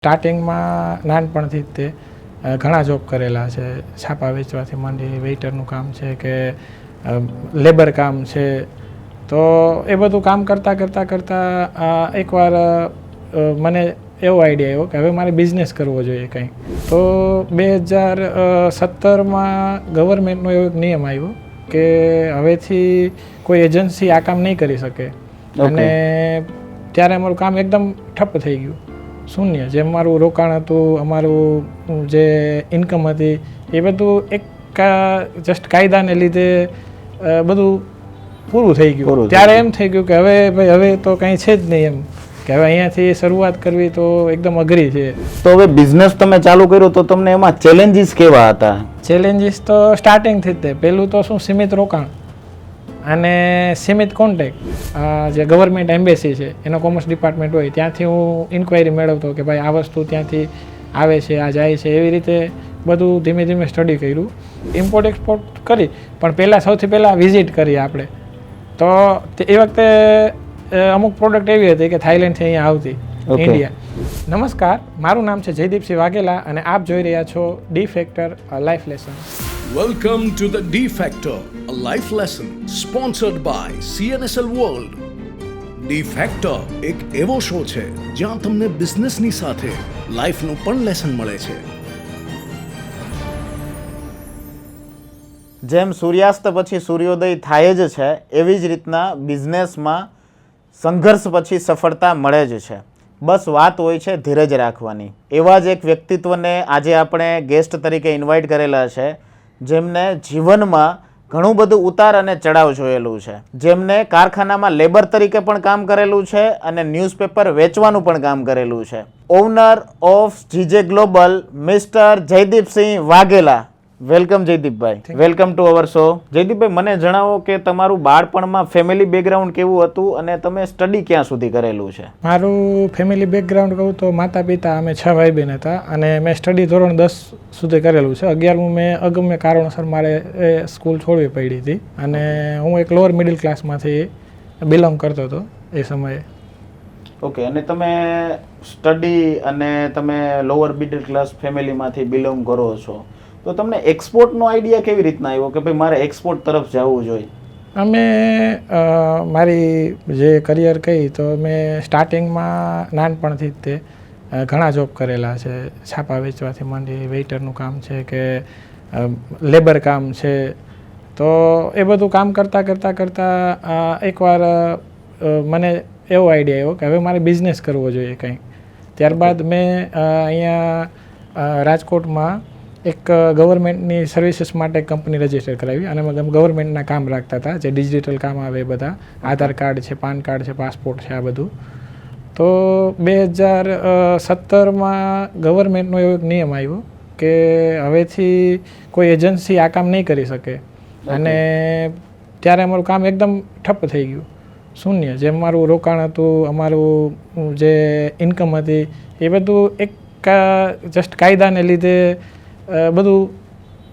સ્ટાર્ટિંગમાં નાનપણથી જ તે ઘણા જોબ કરેલા છે. છાપા વેચવાથી માંડી વેઇટરનું કામ છે કે લેબર કામ છે. તો એ બધું કામ કરતાં એકવાર મને એવો આઈડિયા આવ્યો કે હવે મારે બિઝનેસ કરવો જોઈએ કંઈ. તો 2017માં ગવર્મેન્ટનો એવો એક નિયમ આવ્યો કે હવેથી કોઈ એજન્સી આ કામ નહીં કરી શકે. અને ત્યારે અમારું કામ એકદમ ઠપ થઈ ગયું, શૂન્ય. જે અમારું રોકાણ હતું, અમારું જે ઇન્કમ હતી, એ બધું એક જસ્ટ કાયદાને લીધે બધું પૂરું થઈ ગયું. ત્યારે એમ થઈ ગયું કે હવે તો કંઈ છે જ નહીં, એમ કે હવે અહીંયાથી શરૂઆત કરવી તો એકદમ અઘરી છે. તો હવે બિઝનેસ તમે ચાલુ કર્યો તો તમને એમાં ચેલેન્જીસ કેવા હતા? ચેલેન્જીસ તો સ્ટાર્ટિંગથી જ તે પહેલું તો શું, સીમિત રોકાણ અને સીમિત કોન્ટેક્ટ. જે ગવર્મેન્ટ એમ્બેસી છે એનો કોમર્સ ડિપાર્ટમેન્ટ હોય, ત્યાંથી હું ઇન્ક્વાયરી મેળવતો કે ભાઈ આ વસ્તુ ત્યાંથી આવે છે, આ જાય છે. એવી રીતે બધું ધીમે ધીમે સ્ટડી કર્યું, ઇમ્પોર્ટ એક્સપોર્ટ કરી. પણ સૌથી પહેલાં વિઝિટ કરી આપણે. તો એ વખતે અમુક પ્રોડક્ટ એવી હતી કે થાઈલેન્ડથી અહીંયા આવતી ઇન્ડિયા. નમસ્કાર, મારું નામ છે જયદીપસિંહ વાઘેલા અને આપ જોઈ રહ્યા છો D factor life lesson. Welcome to the D Factor, a life lesson sponsored by CNSL World. D Factor એક એવો શો છે જ્યાં તમને બિઝનેસની સાથે લાઈફનું પણ લેસન મળે છે. જેમ સૂર્યાસ્ત પછી સૂર્યોદય થાય જ છે, એવી જ રીતના બિઝનેસમાં સંઘર્ષ પછી સફળતા મળે જ છે. બસ વાત હોય છે ધીરજ રાખવાની. એવા જ એક વ્યક્તિત્વને આજે આપણે ગેસ્ટ તરીકે ઇન્વાઇટ કરેલા છે, જેમને જીવનમાં ઘણું બધું ઉતાર અને ચડાવ જોયેલું છે, જેમને કારખાનામાં લેબર તરીકે પણ કામ કરેલું છે અને ન્યૂઝપેપર વેચવાનું પણ કામ કરેલું છે. Owner of GJ global mister Jaydeepsinh Vaghela. Welcome Jaydeepbhai, welcome to our show. Jaydeepbhai, મને જણાવો કે તમારું બાળપણમાં ફેમિલી બેકગ્રાઉન્ડ કેવું હતું અને તમે સ્ટડી ક્યાં સુધી કરેલું છે? મારું ફેમિલી બેકગ્રાઉન્ડ કહું તો માતા પિતા અમે 6 ભાઈ બહેન હતા અને મેં સ્ટડી ધોરણ 10 સુધી કરેલું છે. 11મું મેં અગમ્ય કારણોસર મારે સ્કૂલ છોડવી પડી હતી અને હું એક લોઅર મિડલ ક્લાસમાંથી બિલોંગ કરતો હતો એ સમયે. ઓકે, અને તમે સ્ટડી અને તમે લોઅર મિડલ ક્લાસ ફેમિલીમાંથી બિલોંગ કરો છો, તો તમને એક્સપોર્ટનો આઈડિયા કેવી રીતના આવ્યો કે ભાઈ મારે એક્સપોર્ટ તરફ જવું જોઈએ? અમે મારી જે કરિયર કહી તો મેં સ્ટાર્ટિંગમાં નાનપણથી જ તે ઘણા જોબ કરેલા છે. છાપા વેચવાથી માંડી વેઇટરનું કામ છે કે લેબર કામ છે. તો એ બધું કામ કરતાં એકવાર મને એવો આઈડિયા આવ્યો કે હવે મારે બિઝનેસ કરવો જોઈએ કંઈ. ત્યારબાદ મેં અહીંયા રાજકોટમાં એક ગવર્મેન્ટની સર્વિસીસ માટે કંપની રજિસ્ટર કરાવી અને અમે ગવર્મેન્ટના કામ રાખતા હતા, જે ડિજિટલ કામ આવે બધા, આધાર કાર્ડ છે, પાન કાર્ડ છે, પાસપોર્ટ છે, આ બધું. તો 2017માં ગવર્મેન્ટનો એવો એક નિયમ આવ્યો કે હવેથી કોઈ એજન્સી આ કામ નહીં કરી શકે. અને ત્યારે અમારું કામ એકદમ ઠપ થઈ ગયું, શૂન્ય. જે અમારું રોકાણ હતું, અમારું જે ઇન્કમ હતી, એ બધું એક જસ્ટ કાયદાને લીધે બધું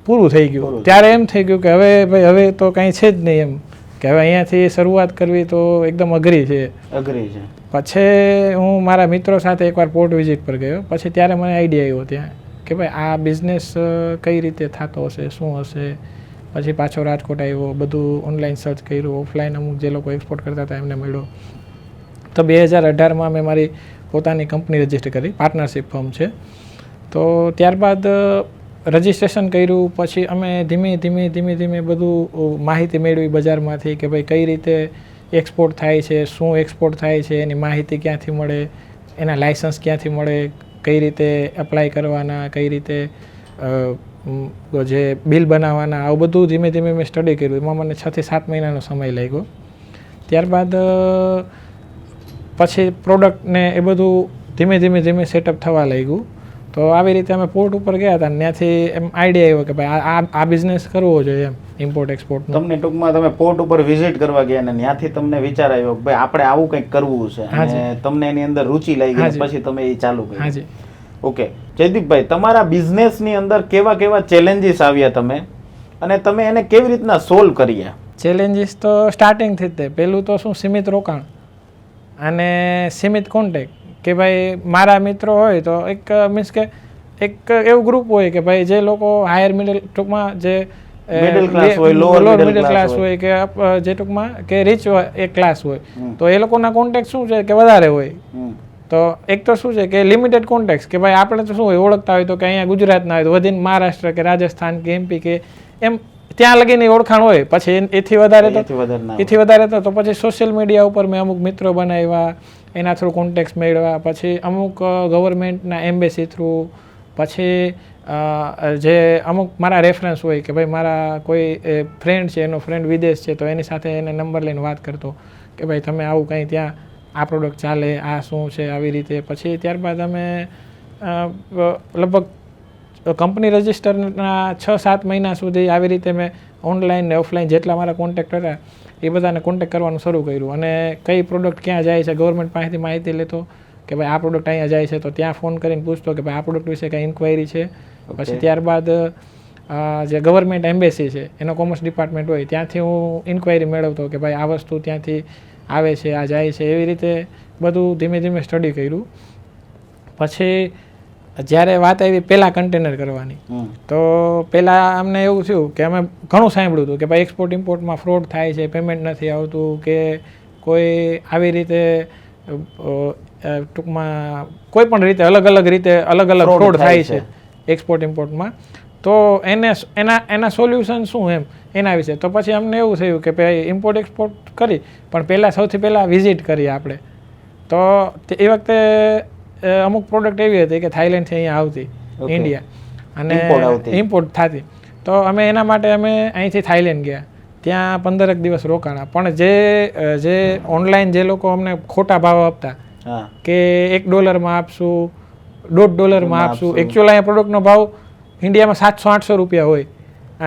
પૂરું થઈ ગયું. ત્યારે એમ થઈ ગયું કે હવે તો કંઈ છે જ નહીં, એમ કે હવે અહીંયાથી શરૂઆત કરવી તો એકદમ અઘરી છે. પછી હું મારા મિત્રો સાથે એકવાર પોર્ટ વિઝિટ પર ગયો. પછી ત્યારે મને આઈડિયા આવ્યો ત્યાં કે ભાઈ આ બિઝનેસ કઈ રીતે થતો હશે, શું હશે. પછી પાછો રાજકોટ આવ્યો, બધું ઓનલાઈન સર્ચ કર્યું, ઓફલાઈન અમુક જે લોકો એક્સપોર્ટ કરતા હતા એમને મળ્યો. તો 2018માં મેં મારી પોતાની કંપની રજિસ્ટર કરી, પાર્ટનરશિપ ફર્મ છે. તો ત્યારબાદ રજિસ્ટ્રેશન કર્યું. પછી અમે ધીમે બધું માહિતી મેળવી બજારમાંથી કે ભાઈ કઈ રીતે એક્સપોર્ટ થાય છે, શું એક્સપોર્ટ થાય છે, એની માહિતી ક્યાંથી મળે, એના લાઇસન્સ ક્યાંથી મળે, કઈ રીતે એપ્લાય કરવાના, કઈ રીતે જે બિલ બનાવવાના, આવું બધું ધીમે મેં સ્ટડી કર્યું. એમાં મને 6 થી 7 મહિનાનો સમય લાગ્યો. ત્યારબાદ પછી પ્રોડક્ટને એ બધું ધીમે સેટઅપ થવા લાગ્યું. તો આવી રીતે અમે પોર્ટ ઉપર ગયા હતા, ત્યાંથી એમ આઈડિયા આવ્યો કે ભાઈ આ બિઝનેસ કરવો જોઈએ, એમ ઇમ્પોર્ટ એક્સપોર્ટ. તમને ટૂંકમાં તમે પોર્ટ ઉપર વિઝિટ કરવા ગયા અને ત્યાંથી તમને વિચાર આવ્યો કે ભાઈ આપણે આવું કંઈક કરવું છે અને તમને એની અંદર રુચિ લાગી, પછી તમે એ ચાલુ કર્યું. હાજી. ઓકે જયદીપભાઈ, તમારા બિઝનેસની અંદર કેવા ચેલેન્જીસ આવ્યા તમે અને તમે એને કેવી રીતના સોલ્વ કર્યા? ચેલેન્જીસ તો સ્ટાર્ટિંગથી જ તે પહેલું તો શું, સીમિત રોકાણ અને સીમિત કોન્ટેક્ટ. કે ભાઈ મારા મિત્રો હોય તો એક મીન્સ કે એક એવું ગ્રુપ હોય કે ભાઈ જે લોકો હાયર મિડલ ટૂંકમાં જે Middle class હોય, lower middle middle class class હોય કે જે ટૂંકમાં કે રીચ એક ક્લાસ હોય તો એ લોકોના કોન્ટેક્ટ શું છે કે વધારે હોય. તો એક તો શું છે કે લિમિટેડ કોન્ટેક્ટ કે ભાઈ આપણે તો શું હોય ઓળખતા હોય તો કે અહીંયા ગુજરાતના હોય તો વધીને મહારાષ્ટ્ર કે રાજસ્થાન કે એમપી કે એમ ત્યાં લગીને ઓળખાણ હોય. પછી એથી વધારે તો પછી સોશિયલ મીડિયા ઉપર મેં અમુક મિત્રો બનાવ્યા, એના થ્રુ કોન્ટેક્ટ મેળવ્યા, પછી અમુક ગવર્મેન્ટના એમ્બેસી થ્રુ, પછી જે અમુક મારા રેફરન્સ હોય કે ભાઈ મારા કોઈ ફ્રેન્ડ છે, એનો ફ્રેન્ડ વિદેશ છે તો એની સાથે એને નંબર લઈને વાત કરતો કે ભાઈ તમે આવું કંઈ ત્યાં આ પ્રોડક્ટ ચાલે, આ શું છે, આવી રીતે. પછી ત્યારબાદ અમે લગભગ કંપની રજિસ્ટરના 6-7 મહિના સુધી આવી રીતે મેં ઓનલાઈન ને ઓફલાઈન જેટલા મારા કોન્ટેક્ટ હતા એ બધાને કોન્ટેક્ટ કરવાનું શરૂ કર્યું. અને કઈ પ્રોડક્ટ ક્યાં જાય છે ગવર્મેન્ટ પાસેથી માહિતી લેતો કે ભાઈ આ પ્રોડક્ટ અહીંયા જાય છે તો ત્યાં ફોન કરીને પૂછતો કે ભાઈ આ પ્રોડક્ટ વિશે કંઈ ઇન્ક્વાયરી છે. પછી ત્યારબાદ જે ગવર્મેન્ટ એમ્બેસી છે એનો કોમર્સ ડિપાર્ટમેન્ટ હોય ત્યાંથી હું ઇન્ક્વાયરી મેળવતો કે ભાઈ આ વસ્તુ ત્યાંથી આવે છે, આ જાય છે. એવી રીતે બધું ધીમે ધીમે સ્ટડી કર્યું. પછી જ્યારે વાત આવી પહેલાં કન્ટેનર કરવાની તો પહેલાં અમને એવું થયું કે અમે ઘણું સાંભળ્યું હતું કે ભાઈ એક્સપોર્ટ ઇમ્પોર્ટમાં ફ્રોડ થાય છે, પેમેન્ટ નથી આવતું કે કોઈ આવી રીતે ટૂંકમાં કોઈ પણ રીતે અલગ અલગ ફ્રોડ થાય છે એક્સપોર્ટ ઇમ્પોર્ટમાં. તો એના સોલ્યુશન શું એના વિશે. તો પછી અમને એવું થયું કે ભાઈ ઇમ્પોર્ટ એક્સપોર્ટ કરી પણ સૌથી પહેલાં વિઝિટ કરીએ આપણે. તો એ વખતે અમુક પ્રોડક્ટ એવી હતી કે થાઈલેન્ડથી અહીંયા આવતી ઇન્ડિયા અને ઇમ્પોર્ટ થતી. તો અમે એના માટે અમે અહીંથી થાઈલેન્ડ ગયા, ત્યાં 15 દિવસ રોકાણા. પણ જે ઓનલાઈન જે લોકો અમને ખોટા ભાવ આપતા કે $1 આપશું, $1.5 આપશું, એકચ્યુઅલ અહીંયા પ્રોડક્ટનો ભાવ ઇન્ડિયામાં 700-800 રૂપિયા હોય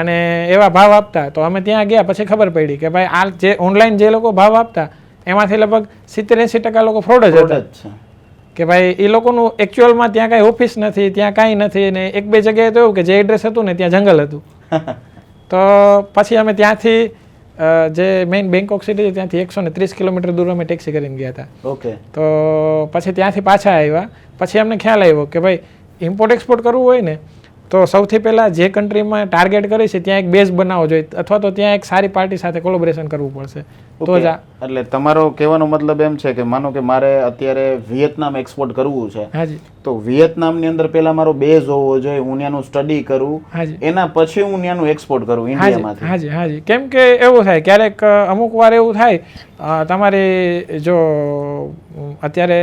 અને એવા ભાવ આપતા. તો અમે ત્યાં ગયા પછી ખબર પડી કે ભાઈ આ જે ઓનલાઈન જે લોકો ભાવ આપતા એમાંથી લગભગ 70-80% લોકો ફ્રોડ જ હતા. કે ભાઈ એ લોકોનું એકચ્યુઅલમાં ત્યાં કાંઈ ઓફિસ નથી, ત્યાં કાંઈ નથી. ને 1-2 જગ્યાએ તો એવું કે જે એડ્રેસ હતું ને ત્યાં જંગલ હતું. તો પછી અમે ત્યાંથી જે મેઇન બેંકોક સિટી છે ત્યાંથી 130 કિલોમીટર દૂર અમે ટેક્સી કરીને ગયા હતા. તો પછી ત્યાંથી પાછા આવ્યા. પછી અમને ખ્યાલ આવ્યો કે ભાઈ ઇમ્પોર્ટ એક્સપોર્ટ કરવું હોય ને તો સૌથી પહેલાં જે કન્ટ્રીમાં ટાર્ગેટ કરી છે ત્યાં એક બેઝ બનાવવો જોઈએ અથવા તો ત્યાં એક સારી પાર્ટી સાથે કોલેબોરેશન કરવું પડશે. તો જ એટલે તમારો કહેવાનો મતલબ એમ છે કે માનો કે મારે અત્યારે વિયેતનામ એક્સપોર્ટ કરવું છે, હાજી, તો વિયેતનામની અંદર પહેલા મારો બેઝ હોવો જોઈએ, હું ત્યાંનું સ્ટડી કરું, એના પછી હું ત્યાંનું એક્સપોર્ટ કરું ઇન્ડિયામાંથી. હાજી. કેમ કે એવું થાય ક્યારેક અમુક વાર એવું થાય તમારી જો અત્યારે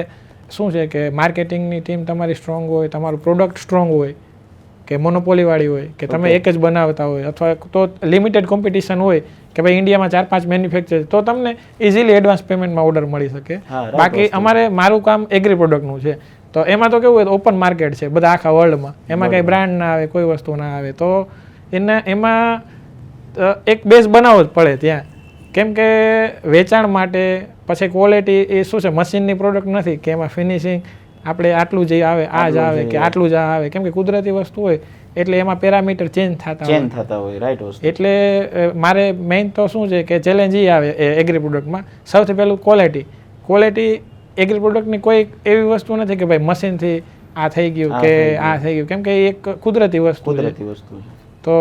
શું છે કે માર્કેટિંગની ટીમ તમારી સ્ટ્રોંગ હોય, તમારું પ્રોડક્ટ સ્ટ્રોંગ હોય કે મોનોપોલીવાળી હોય કે તમે એક જ બનાવતા હોય અથવા તો લિમિટેડ કોમ્પિટિશન હોય કે ભાઈ ઇન્ડિયામાં 4-5 મેન્યુફેક્ચર તો તમને ઇઝીલી એડવાન્સ પેમેન્ટમાં ઓર્ડર મળી શકે. બાકી મારું કામ એગ્રી પ્રોડક્ટનું છે તો એમાં તો કેવું હોય ઓપન માર્કેટ છે બધા આખા વર્લ્ડમાં, એમાં કંઈ બ્રાન્ડ ના આવે, કોઈ વસ્તુ ના આવે. તો એમાં એક બેઝ બનાવવો જ પડે ત્યાં. કેમ કે વેચાણ માટે પછી ક્વોલિટી એ શું છે મશીનની પ્રોડક્ટ નથી કે એમાં ફિનિશિંગ આપણે આટલું જ આવે આ જ આવે કે આટલું જ આવે. કેમ કે કુદરતી વસ્તુ હોય એટલે એમાં પેરામીટર ચેન્જ થતા હોય. રાઈટ. એટલે મારે મેઇન તો શું છે કે ચેલેન્જ એ આવે એગ્રી પ્રોડક્ટમાં સૌથી પહેલું ક્વોલિટી. એગ્રી પ્રોડક્ટની કોઈ એવી વસ્તુ નથી કે ભાઈ મશીનથી આ થઈ ગયું કે આ થઈ ગયું, કેમ કે એ એક કુદરતી વસ્તુ છે. તો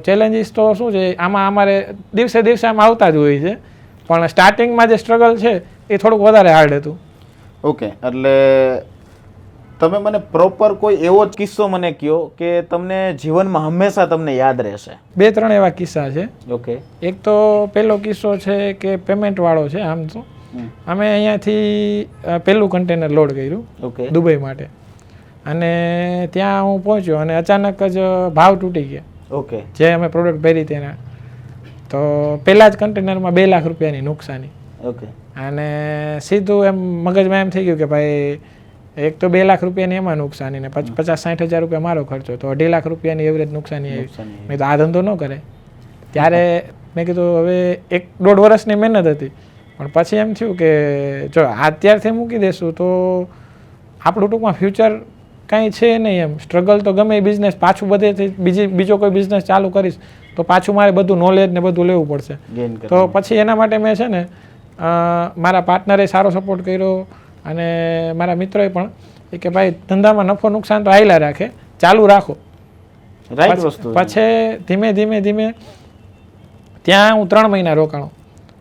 ચેલેન્જીસ તો શું છે આમાં અમારે દિવસે આમ આવતા જ હોય છે પણ સ્ટાર્ટિંગમાં જે સ્ટ્રગલ છે એ થોડુંક વધારે હાર્ડ હતું. ઓકે, એટલે તમે મને પ્રોપર કોઈ એવો જ કિસ્સો મને કહો કે તમને જીવનમાં હંમેશા તમને યાદ રહેશે. 2-3 એવા કિસ્સા છે. ઓકે. એક તો પહેલો કિસ્સો છે કે પેમેન્ટ વાળો છે. આમ તો અમે અહીંયાથી પહેલું કન્ટેનર લોડ કર્યું દુબઈ માટે અને ત્યાં હું પહોંચ્યો અને અચાનક જ ભાવ તૂટી ગયા. ઓકે. જે અમે પ્રોડક્ટ ભરી તેના તો પહેલા જ કન્ટેનરમાં 2 લાખ રૂપિયાની નુકસાની. ઓકે. અને સીધું એમ મગજમાં એમ થઈ ગયું કે ભાઈ એક તો 2 લાખ રૂપિયાની એમાં નુકસાની ને 50-60 હજાર રૂપિયા મારો ખર્ચો, તો 2.5 લાખ રૂપિયાની એવરેજ નુકસાની આવી. મેં તો આ ધંધો ન કરે. ત્યારે મેં કીધું હવે 1-1.5 વર્ષની મહેનત હતી પણ પછી એમ થયું કે જો અત્યારથી મૂકી દેશું તો આપણું ટૂંકમાં ફ્યુચર કાંઈ છે નહીં. એમ સ્ટ્રગલ તો ગમે એ બિઝનેસ પાછું બધેથી બીજો કોઈ બિઝનેસ ચાલુ કરીશ તો પાછું મારે બધું નોલેજ ને બધું લેવું પડશે. તો પછી એના માટે મેં છે ને મારા પાર્ટનરે સારો સપોર્ટ કર્યો, અને મારા મિત્રોએ પણ કે ભાઈ ધંધામાં નફો નુકસાન તો આયલા રાખે, ચાલુ રાખો. રાઈટ વસ્તુ. પછી ધીમે ધીમે ધીમે ત્યાં હું 3 મહિના રોકાણો.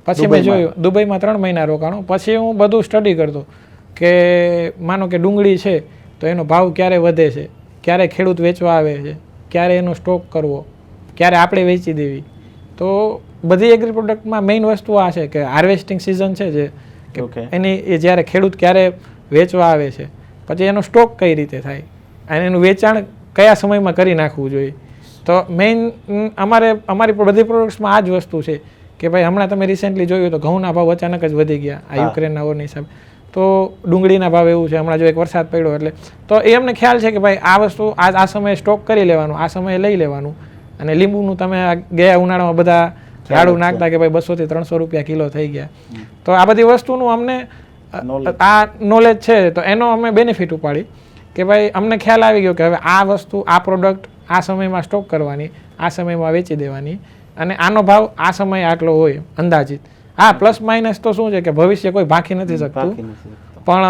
પછી મેં જોયું દુબઈમાં 3 મહિના રોકાણો. પછી હું બધું સ્ટડી કરતો કે માનો કે ડુંગળી છે તો એનો ભાવ ક્યારે વધે છે, ક્યારે ખેડૂત વેચવા આવે છે, ક્યારે એનો સ્ટોક કરવો, ક્યારે આપણે વેચી દેવી. તો બધી એગ્રી પ્રોડક્ટમાં મેઇન વસ્તુ આ છે કે હાર્વેસ્ટિંગ સિઝન છે જે કે એની એ જ્યારે ખેડૂત ક્યારે વેચવા આવે છે, પછી એનો સ્ટોક કઈ રીતે થાય અને એનું વેચાણ કયા સમયમાં કરી નાખવું જોઈએ. તો મેઇન અમારી બધી પ્રોડક્ટ્સમાં આ જ વસ્તુ છે કે ભાઈ હમણાં તમે રિસેન્ટલી જોયું તો ઘઉંના ભાવ અચાનક જ વધી ગયા આ યુક્રેનના વોરની હિસાબે. તો ડુંગળીના ભાવ એવું છે, હમણાં જો એક વરસાદ પડ્યો એટલે તો એ અમને ખ્યાલ છે કે ભાઈ આ વસ્તુ આ સમયે સ્ટોક કરી લેવાનું, આ સમયે લઈ લેવાનું. અને લીંબુનું તમે ગયા ઉનાળામાં બધા ઝાડું નાખતા કે ભાઈ 200 થી 300 રૂપિયા કિલો થઈ ગયા. તો આ બધી વસ્તુનું અમને આ નોલેજ છે તો એનો અમે બેનિફિટ ઉપાડી કે ભાઈ અમને ખ્યાલ આવી ગયો કે હવે આ વસ્તુ આ પ્રોડક્ટ આ સમયમાં સ્ટોક કરવાની, આ સમયમાં વેચી દેવાની અને આનો ભાવ આ સમયે આટલો હોય અંદાજિત. હા, પ્લસ માઇનસ તો શું છે કે ભવિષ્ય કોઈ ભાંખી નથી શકતું, પણ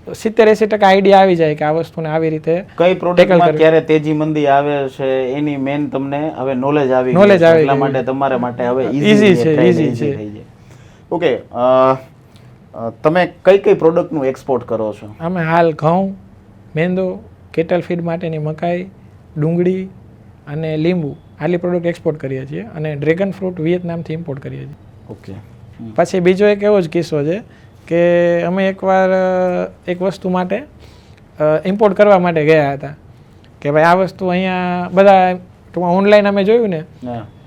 70-80% આઈડિયા આવી જાય કે આ વસ્તુને આવી રીતે કઈ પ્રોડક્ટમાં ક્યારે તેજી મંદી આવે છે એની મેન તમને હવે નોલેજ આવી ગયું છે. એટલા માટે તમારા માટે હવે ઈઝી છે. ઓકે, તમે કઈ કઈ પ્રોડક્ટનું એક્સપોર્ટ કરો છો? અમે હાલ ઘઉં, મેંદો, કેટલ ફીડ માટેની મકાઈ, ડુંગળી અને લીંબુ આટલી પ્રોડક્ટ એક્સપોર્ટ કરીએ છીએ અને ડ્રેગન ફ્રૂટ વિયેતનામથી ઇમ્પોર્ટ કરીએ છીએ. ઓકે. પછી બીજો એક એવો જ કિસ્સો છે કે અમે એકવાર એક વસ્તુ માટે ઇમ્પોર્ટ કરવા માટે ગયા હતા કે ભાઈ આ વસ્તુ અહીંયા બધા ઓનલાઈન અમે જોયું ને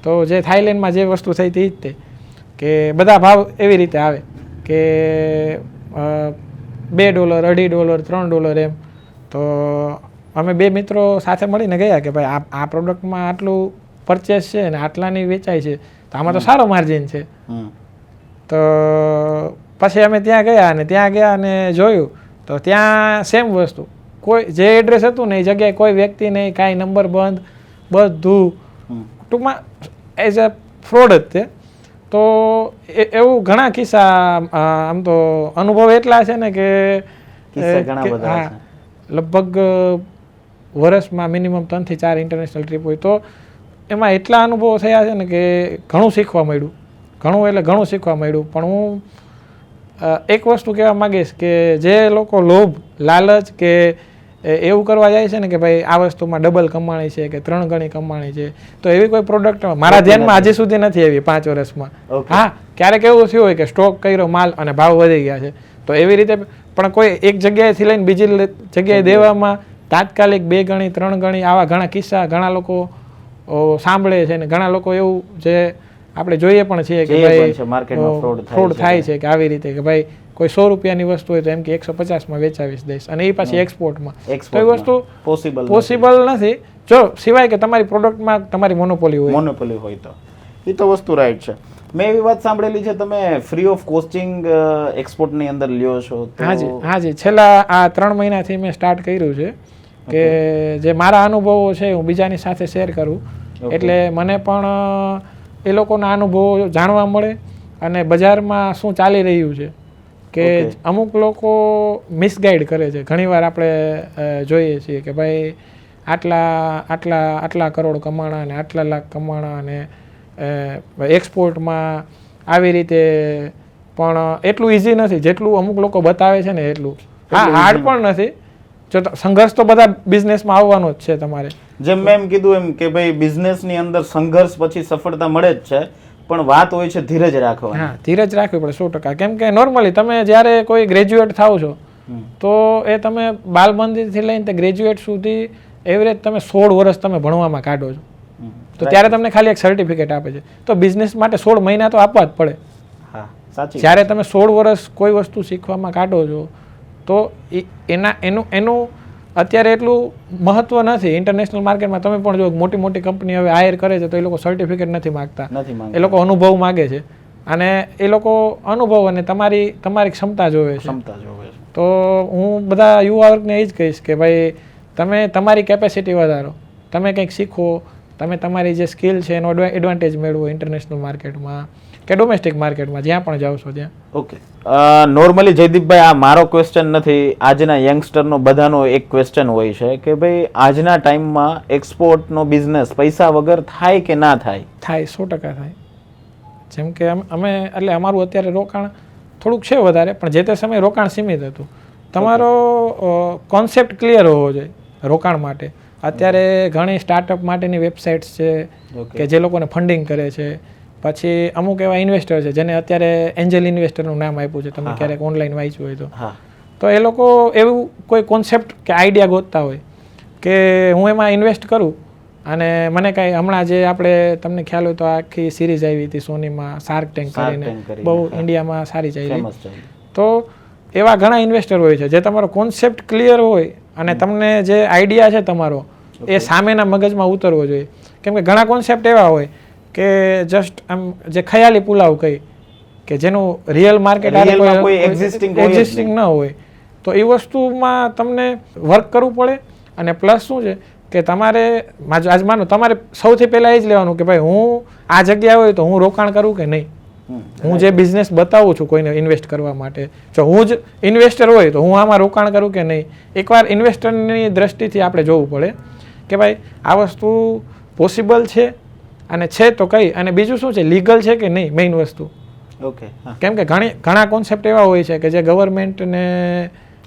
તો જે થાઈલેન્ડમાં જે વસ્તુ થઈ હતી જ તે કે બધા ભાવ એવી રીતે આવે કે $2, $2.5, $3 એમ. તો અમે 2 મિત્રો સાથે મળીને ગયા કે ભાઈ આ પ્રોડક્ટમાં આટલું પરચેસ છે ને આટલાની વેચાય છે તો આમાં તો સારો માર્જિન છે. તો પછી અમે ત્યાં ગયા અને જોયું તો ત્યાં સેમ વસ્તુ કોઈ જે એડ્રેસ હતું ને એ જગ્યાએ કોઈ વ્યક્તિ નહીં, કાંઈ નંબર બંધ, બધું ટૂંકમાં એઝ અ ફ્રોડ જ તે. તો એવું ઘણા કિસ્સા આમ તો અનુભવ એટલા છે ને કે હા, લગભગ વર્ષમાં મિનિમમ 3 થી 4 ઇન્ટરનેશનલ ટ્રીપ હોય. તો એમાં એટલા અનુભવો થયા છે ને કે ઘણું શીખવા મળ્યું, ઘણું શીખવા મળ્યું. પણ હું એક વસ્તુ કહેવા માંગીશ કે જે લોકો લોભ, લાલચ કે એવું કરવા જાય છે ને કે ભાઈ આ વસ્તુમાં ડબલ કમાણી છે કે 3 ગણી કમાણી છે, તો એવી કોઈ પ્રોડક્ટ મારા ધ્યાનમાં હજી સુધી નથી આવી 5 વર્ષમાં. હા, ક્યારેક એવું થયું હોય કે સ્ટોક કર્યો માલ અને ભાવ વધી ગયા છે તો એવી રીતે, પણ કોઈ એક જગ્યાએથી લઈને બીજી જગ્યાએ દેવામાં તાત્કાલિક 2 ગણી 3 ગણી આવા ઘણા કિસ્સા ઘણા લોકો સાંભળે છે ને ઘણા લોકો એવું જે આપણે જોઈએ પણ છીએ કે ભાઈ ફ્રોડ થાય છે કે આવી રીતે કે ભાઈ કોઈ 100 રૂપિયાની વસ્તુ હોય તો એમ કે 150માં વેચાવીશ દઈશ અને એ પાછી એક્સપોર્ટમાં. તો એ વસ્તુ પોસિબલ નથી જો સિવાય કે તમારી પ્રોડક્ટમાં તમારી મોનોપોલી હોય તો. એ તો વસ્તુ રાઈટ છે. મેં એવી વાત સાંભળેલી છે તમે ફ્રી ઓફ કોસ્ટિંગ એક્સપોર્ટની અંદર લ્યો છો? હાજી, છેલ્લા આ 3 મહિનાથી મેં સ્ટાર્ટ કર્યું છે કે જે મારા અનુભવો છે હું બીજાની સાથે શેર કરું એટલે મને પણ એ લોકોના અનુભવો જાણવા મળે અને બજારમાં શું ચાલી રહ્યું છે કે અમુક લોકો મિસગાઈડ કરે છે. ઘણીવાર આપણે જોઈએ છીએ કે ભાઈ આટલા કરોડ કમાણા અને આટલા લાખ કમાણા અને એક્સપોર્ટમાં આવી રીતે, પણ એટલું ઇઝી નથી જેટલું અમુક લોકો બતાવે છે ને એટલું. હા, હાર્ડ પણ નથી. જો સંઘર્ષ તો બધા બિઝનેસમાં આવવાનો જ છે તમારે. જેમ મેં એમ કીધું એમ કે ભાઈ બિઝનેસની અંદર સંઘર્ષ પછી સફળતા મળે જ છે, પણ વાત હોય છે ધીરજ રાખવાની. હા, ધીરજ રાખવી પડે 100%. કેમ કે નોર્મલી તમે જ્યારે કોઈ ગ્રેજ્યુએટ થાવ છો તો એ તમે બાલમંદિરથી લઈને તે ગ્રેજ્યુએટ સુધી એવરેજ તમે 16 વર્ષ તમે ભણવામાં કાઢો છો. તો ત્યારે તમને ખાલી એક સર્ટિફિકેટ આપે છે. તો બિઝનેસ માટે 16 મહિના તો આપવા જ પડે. હા, સાચી. જ્યારે તમે 16 વર્ષ કોઈ વસ્તુ શીખવામાં કાઢો છો તો એનું અત્યારે એટલું મહત્વ નથી. ઇન્ટરનેશનલ માર્કેટમાં તમે પણ જો મોટી મોટી કંપની હવે હાયર કરે છે તો એ લોકો સર્ટિફિકેટ નથી માંગતા, એ લોકો અનુભવ માગે છે અને એ લોકો અનુભવ અને તમારી ક્ષમતા જોવે છે. તો હું બધા યુવા વર્ગને એ જ કહીશ કે ભાઈ તમે તમારી કેપેસિટી વધારો, તમે કંઈક શીખો, તમે તમારી જે સ્કિલ છે એનો એડવાન્ટેજ મેળવો ઇન્ટરનેશનલ માર્કેટમાં. કે ડોમેસ્ટિક માર્કેટમાં જ્યાં પણ જાઓ છો ત્યાં. ઓકે, નોર્મલી જયદીપભાઈ, આ મારો ક્વેશ્ચન નથી, આજના યંગસ્ટરનો બધાનો એક ક્વેશ્ચન હોય છે કે ભાઈ આજના ટાઈમમાં એક્સપોર્ટનો બિઝનેસ પૈસા વગર થાય કે ના થાય? થાય, 100% થાય. જેમ કે અમે એટલે અમારું અત્યારે રોકાણ થોડુંક છે વધારે, પણ જે તે સમયે રોકાણ સીમિત હતું. તમારો કોન્સેપ્ટ ક્લિયર હોવો જોઈએ રોકાણ માટે. અત્યારે ઘણી સ્ટાર્ટઅપ માટેની વેબસાઇટ્સ છે કે જે લોકોને ફંડિંગ કરે છે. પછી અમુક એવા ઇન્વેસ્ટર છે જેને અત્યારે એન્જલ ઇન્વેસ્ટરનું નામ આપ્યું છે, તમે ક્યારેક ઓનલાઈન વાંચ્યું હોય તો એ લોકો એવું કોઈ કોન્સેપ્ટ કે આઈડિયા ગોતતા હોય કે હું એમાં ઇન્વેસ્ટ કરું અને મને કાંઈ હમણાં જે આપણે તમને ખ્યાલ હોય તો આખી સિરીઝ આવી હતી સોનીમાં શાર્ક ટેન્ક કરીને, બહુ ઇન્ડિયામાં સારી ચાલી. તો એવા ઘણા ઇન્વેસ્ટર હોય છે જે તમારો કોન્સેપ્ટ ક્લિયર હોય અને તમને જે આઈડિયા છે તમારો એ સામેના મગજમાં ઉતરવો જોઈએ. કેમ કે ઘણા કોન્સેપ્ટ એવા હોય કે જસ્ટ આમ જે ખયાલી પુલાવ કહી કે જેનું રિયલ માર્કેટ એક્ઝિસ્ટિંગ ન હોય, તો એ વસ્તુમાં તમને વર્ક કરવું પડે. અને પ્લસ શું છે કે તમારે આજ માનો તમારે સૌથી પહેલાં એ જ લેવાનું કે ભાઈ હું આ જગ્યાએ હોય તો હું રોકાણ કરું કે નહીં. હું જે બિઝનેસ બતાવું છું કોઈને ઇન્વેસ્ટ કરવા માટે, જો હું જ ઇન્વેસ્ટર હોય તો હું આમાં રોકાણ કરું કે નહીં. એકવાર ઇન્વેસ્ટરની દ્રષ્ટિથી આપણે જોવું પડે કે ભાઈ આ વસ્તુ પોસિબલ છે અને છે તો કઈ, અને બીજું શું છે લીગલ છે કે નહીં, મેઇન વસ્તુ. ઓકે, કેમ કે ઘણા કોન્સેપ્ટ એવા હોય છે કે જે ગવર્મેન્ટને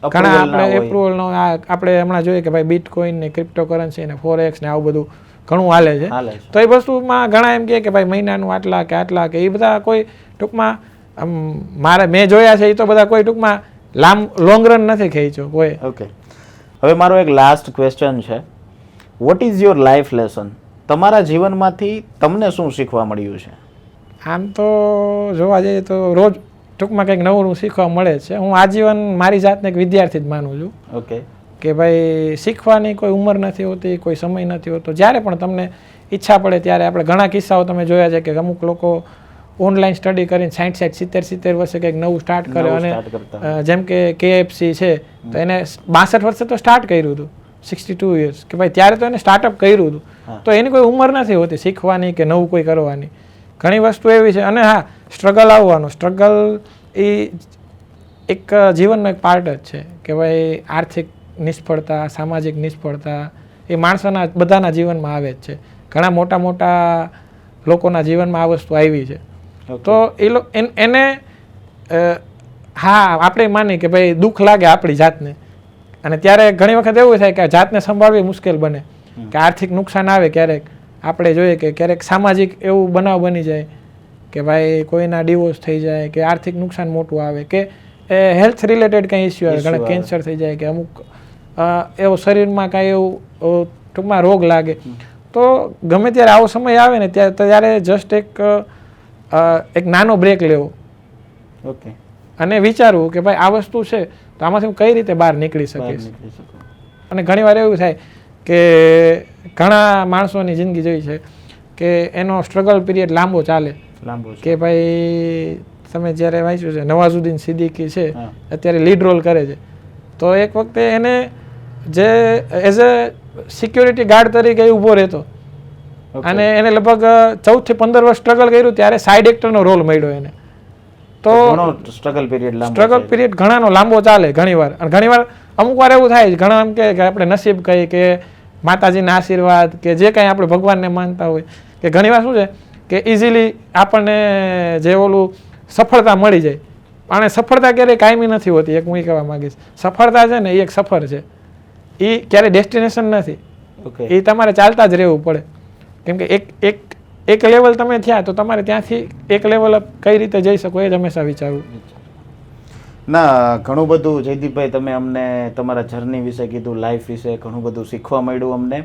ઘણા આપણે એપ્રુવલનો આપણે હમણાં જોઈએ કે ભાઈ બિટકોઇન ને ક્રિપ્ટોકરન્સી ને ફોરેક્સ ને આવું બધું ઘણું હાલે છે. તો એ વસ્તુમાં ઘણા એમ કે ભાઈ મહિનાનું આટલા કે એ બધા કોઈ ટૂંકમાં મેં જોયા છે એ તો બધા કોઈ ટૂંકમાં લોંગ રન નથી ખેંચ્યો કોઈ. ઓકે, હવે મારો એક લાસ્ટ ક્વેશ્ચન છે. What is your life lesson? તમારા જીવનમાંથી તમને શું શીખવા મળ્યું છે? આમ તો જોવા જઈએ તો રોજ ટૂંકમાં કંઈક નવું શીખવા મળે છે. હું આજીવન મારી જાતને એક વિદ્યાર્થી જ માનું છું. ઓકે, કે ભાઈ શીખવાની કોઈ ઉંમર નથી હોતી, કોઈ સમય નથી હોતો. જ્યારે પણ તમને ઈચ્છા પડે ત્યારે આપણે ઘણા કિસ્સાઓ તમે જોયા છે કે અમુક લોકો ઓનલાઈન સ્ટડી કરીને 60, 70 વર્ષે કંઈક નવું સ્ટાર્ટ કરે. અને જેમ કે KFC છે તો એને 62 વર્ષે તો સ્ટાર્ટ કર્યું હતું, 62 years કે ભાઈ ત્યારે તો એને સ્ટાર્ટઅપ કર્યું હતું. તો એની કોઈ ઉંમર નથી હોતી શીખવાની કે નવું કોઈ કરવાની. ઘણી વસ્તુ એવી છે. અને હા, સ્ટ્રગલ આવવાનો, સ્ટ્રગલ એ એક જીવનનો એક પાર્ટ જ છે કે ભાઈ આર્થિક નિષ્ફળતા, સામાજિક નિષ્ફળતા એ માણસોના બધાના જીવનમાં આવે જ છે. ઘણા મોટા લોકોના જીવનમાં આ વસ્તુ આવી છે. તો એને હા આપણે માની કે ભાઈ દુઃખ લાગે આપણી જાતને, અને ત્યારે ઘણી વખત એવું થાય કે જાતને સંભાળવી મુશ્કેલ બને કે આર્થિક નુકસાન આવે. ક્યારેક આપણે જોઈએ કે ક્યારેક સામાજિક એવું બનાવ બની જાય કે ભાઈ કોઈના ડિવોર્સ થઈ જાય કે આર્થિક નુકસાન મોટું આવે કે હેલ્થ રિલેટેડ કંઈ ઇસ્યુ આવે, ઘણા કેન્સર થઈ જાય કે અમુક એવો શરીરમાં કાંઈ એવું ટૂંકમાં રોગ લાગે. તો ગમે ત્યારે આવો સમય આવે ને ત્યારે જસ્ટ એક નાનો બ્રેક લેવો. ઓકે, અને વિચારવું કે ભાઈ આ વસ્તુ છે તો આમાંથી હું કઈ રીતે બહાર નીકળી શકીશ. અને ઘણી વાર એવું થાય કે ઘણા માણસોની જિંદગી જોઈ છે કે એનો સ્ટ્રગલ પીરિયડ લાંબો ચાલે. કે ભાઈ તમે જ્યારે વાંચ્યું છે નવાઝુદ્દીન સિદ્દીકી છે અત્યારે લીડ રોલ કરે છે, તો એક વખતે એને જે એઝ અ સિક્યોરિટી ગાર્ડ તરીકે ઊભો રહેતો અને એને લગભગ 14 થી 15 વર્ષ સ્ટ્રગલ કર્યું ત્યારે સાઇડ એક્ટરનો રોલ મળ્યો એને. તો સ્ટ્રગલ પીરિયડ ઘણાનો લાંબો ચાલે ઘણીવાર. અને ઘણીવાર અમુક વાર એવું થાય ઘણા એમ કે આપણે નસીબ કહીએ કે માતાજીના આશીર્વાદ કે જે કાંઈ આપણે ભગવાનને માનતા હોય કે ઘણીવાર શું છે કે ઇઝીલી આપણને જે ઓલું સફળતા મળી જાય. અને સફળતા ક્યારેય કાયમી નથી હોતી. એક હું એ કહેવા માંગીશ, સફળતા છે ને એ એક સફર છે, એ ક્યારેય ડેસ્ટિનેશન નથી. એ તમારે ચાલતા જ રહેવું પડે. કેમ કે એક લેવલ તમે થયા તો તમારે ત્યાંથી એક લેવલ અપ કઈ રીતે જઈ શકો એ જ હંમેશા વિચારવું. ના, ઘણું બધું જયદીપભાઈ તમે અમને તમારા જર્ની વિશે કીધું, લાઈફ વિશે ઘણું બધું શીખવા મળ્યું અમને.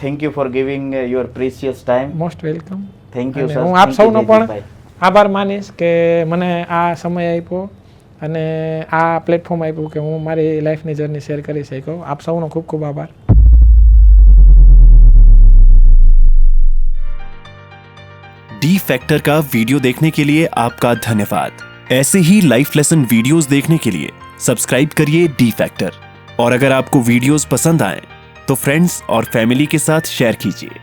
Thank you for giving your precious time. Most welcome. Thank you sir. હું આપ સૌનો પણ આભાર માનીશ કે મને આ સમય આપ્યો અને આ પ્લેટફોર્મ આપ્યું કે હું મારી લાઈફની જર્ની શેર કરી શક્યો. આપ સૌનો ખૂબ ખૂબ આભાર. डी फैक्टर का वीडियो देखने के लिए आपका धन्यवाद. ऐसे ही लाइफ लेसन वीडियोस देखने के लिए सब्सक्राइब करिए डी फैक्टर. और अगर आपको वीडियोस पसंद आए तो फ्रेंड्स और फैमिली के साथ शेयर कीजिए.